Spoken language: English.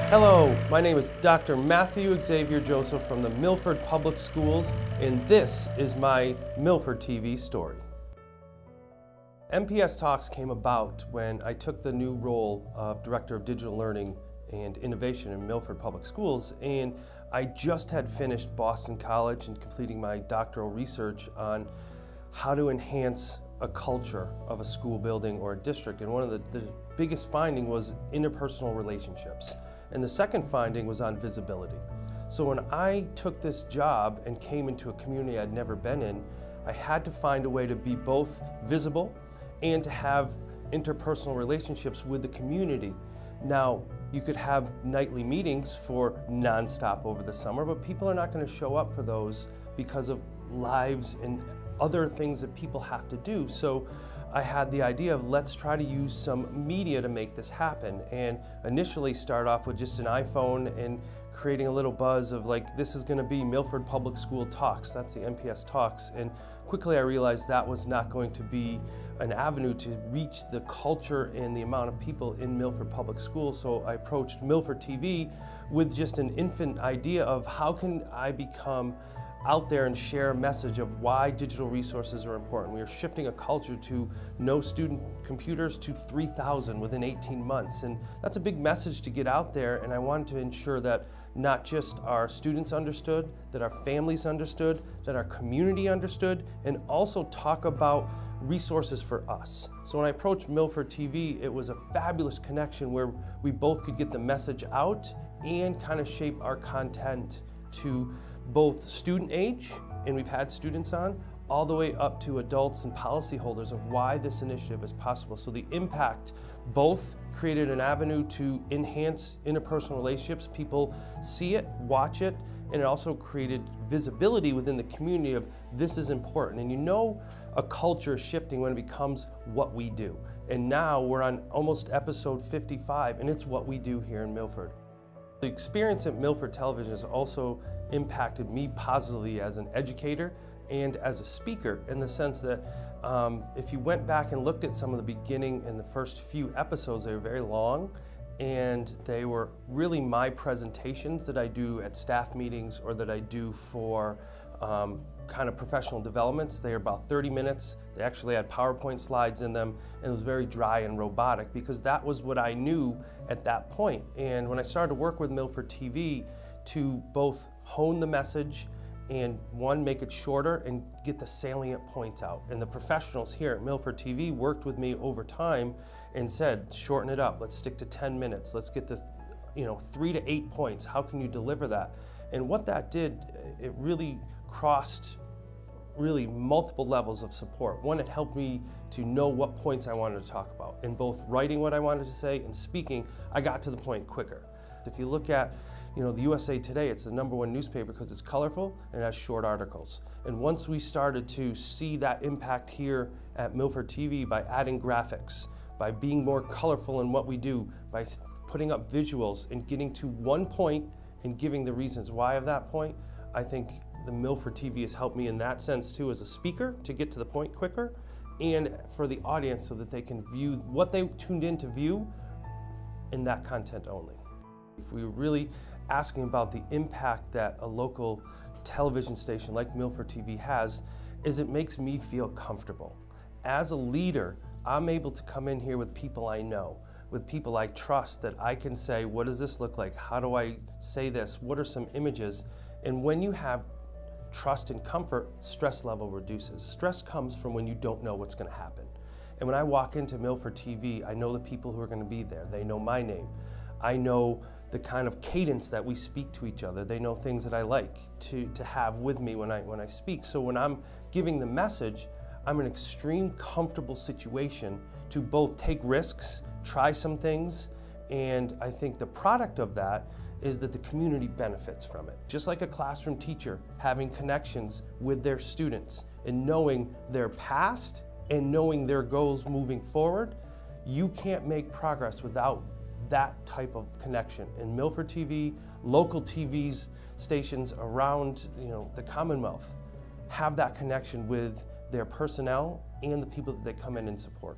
Hello, my name is Dr. Matthew Xavier Joseph from the Milford Public Schools, and this is my Milford TV story. MPS Talks came about when I took the new role of Director of Digital Learning and Innovation in Milford Public Schools, and I just had finished Boston College and completing my doctoral research on how to enhance a culture of a school building or a district. And one of the biggest finding was interpersonal relationships. And the second finding was on visibility. So when I took this job and came into a community I'd never been in, I had to find a way to be both visible and to have interpersonal relationships with the community. Now, you could have nightly meetings for nonstop over the summer, but people are not going to show up for those because of lives and other things that people have to do. So I had the idea of let's try to use some media to make this happen, and initially start off with just an iPhone and creating a little buzz of like, this is going to be Milford Public School Talks. That's the MPS Talks. And quickly I realized that was not going to be an avenue to reach the culture and the amount of people in Milford Public Schools. So I approached Milford TV with just an infant idea of how can I become out there and share a message of why digital resources are important. We are shifting a culture to no student computers to 3,000 within 18 months. And that's a big message to get out there. And I wanted to ensure that not just our students understood, that our families understood, that our community understood, and also talk about resources for us. So when I approached Milford TV, it was a fabulous connection where we both could get the message out and kind of shape our content to both student age, and we've had students on, all the way up to adults and policyholders of why this initiative is possible. So the impact both created an avenue to enhance interpersonal relationships. People see it, watch it, and it also created visibility within the community of this is important. And you know a culture is shifting when it becomes what we do. And now we're on almost episode 55, and it's what we do here in Milford. The experience at Milford Television has also impacted me positively as an educator and as a speaker, in the sense that if you went back and looked at some of the beginning and the first few episodes, they were very long, and they were really my presentations that I do at staff meetings or that I do for kind of professional developments. They are about 30 minutes. They actually had PowerPoint slides in them, and it was very dry and robotic because that was what I knew at that point. And when I started to work with Milford TV to both hone the message and one, make it shorter and get the salient points out. And the professionals here at Milford TV worked with me over time and said, shorten it up, let's stick to 10 minutes, let's get the 3 to 8 points, how can you deliver that? And what that did, it really crossed multiple levels of support. One, it helped me to know what points I wanted to talk about. In both writing what I wanted to say and speaking, I got to the point quicker. If you look at the USA Today, it's the #1 newspaper because it's colorful and has short articles. And once we started to see that impact here at Milford TV by adding graphics, by being more colorful in what we do, by putting up visuals and getting to one point and giving the reasons why of that point, I think the Milford TV has helped me in that sense too as a speaker to get to the point quicker, and for the audience so that they can view what they tuned in to view in that content only. If we were really asking about the impact that a local television station like Milford TV has, is it makes me feel comfortable. As a leader, I'm able to come in here with people I know, with people I trust, that I can say, what does this look like? How do I say this? What are some images? And when you have trust and comfort, stress level reduces. Stress comes from when you don't know what's going to happen. And when I walk into Milford TV, I know the people who are going to be there. They know my name. I know the kind of cadence that we speak to each other. They know things that I like to have with me when I speak. So when I'm giving the message, I'm in an extreme comfortable situation to both take risks, try some things, and I think the product of that is that the community benefits from it. Just like a classroom teacher having connections with their students and knowing their past and knowing their goals moving forward, you can't make progress without that type of connection. And Milford TV, local TV stations around the Commonwealth have that connection with their personnel and the people that they come in and support.